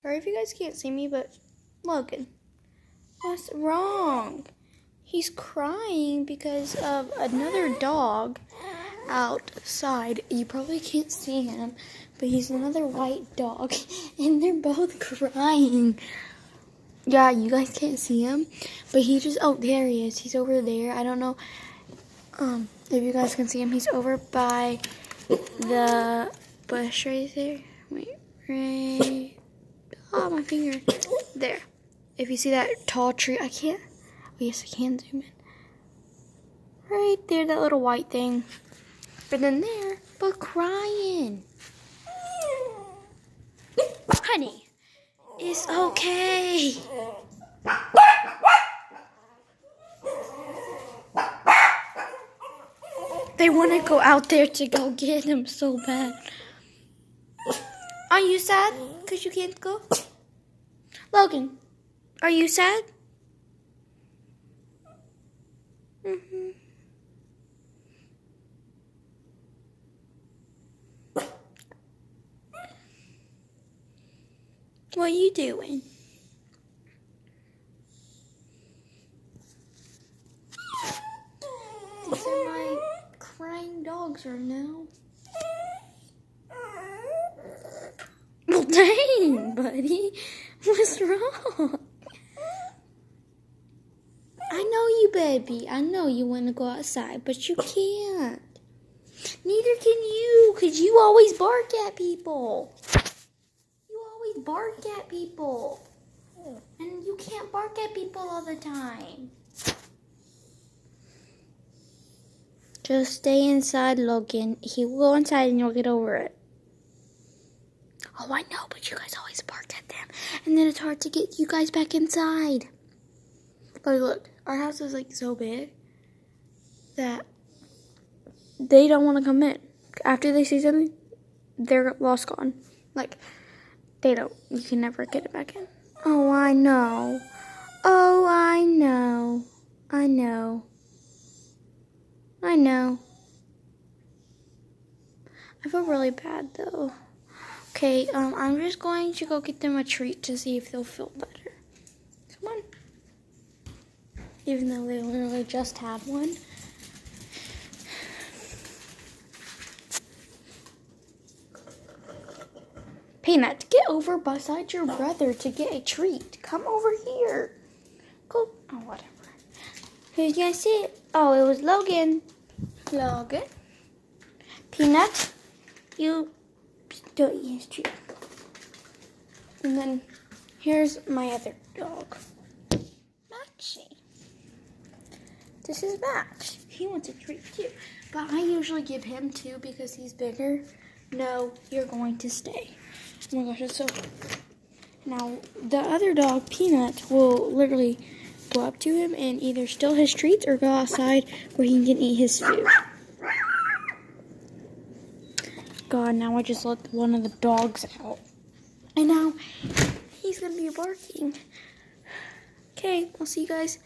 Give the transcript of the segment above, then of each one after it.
Sorry if you guys can't see me, but Logan, what's wrong? He's crying because of another dog outside. You probably can't see him, but he's another white dog, and they're both crying. Yeah, you guys can't see him, but he just, oh, there he is. He's over there. I don't know if you guys can see him. He's over by the bush right there. Wait, right. Oh, my finger. There. If you see that tall tree, I can't. Oh, yes, I can zoom in. Right there, that little white thing. But then there, but crying. Honey, it's okay. They want to go out there to go get him so bad. Are you sad because you can't go? Logan, are you sad? Mm-hmm. What are you doing? These are my crying dogs right now. Well, dang, buddy. What's wrong? I know you, baby. I know you want to go outside, but you can't. Neither can you, because you always bark at people. You always bark at people. And you can't bark at people all the time. Just stay inside, Logan. He will go inside and you'll get over it. Oh, I know, but you guys always bark at them. And then it's hard to get you guys back inside. But look, our house is like so big that they don't want to come in. After they see something, they're lost gone. Like, they don't. You can never get it back in. Oh, I know. Oh, I know. I know. I know. I feel really bad, though. Okay, I'm just going to go get them a treat to see if they'll feel better. Come on. Even though they literally just had one. Peanut, get over beside your brother to get a treat. Come over here. Go. Oh, whatever. Who's gonna sit? Oh, it was Logan. Logan. Peanut, you don't eat his treat. And then here's my other dog, Maxie. This is Max. He wants a treat too. But I usually give him two because he's bigger. No, you're going to stay. Oh my gosh, it's so... Now, the other dog, Peanut, will literally go up to him and either steal his treats or go outside where he can eat his food. God, now I just let one of the dogs out. And now, he's going to be barking. Okay, I'll see you guys.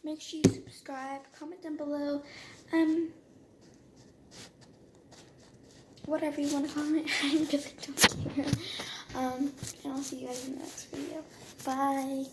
Make sure you subscribe, comment down below. Whatever you want to comment. I really don't care. And I'll see you guys in the next video. Bye.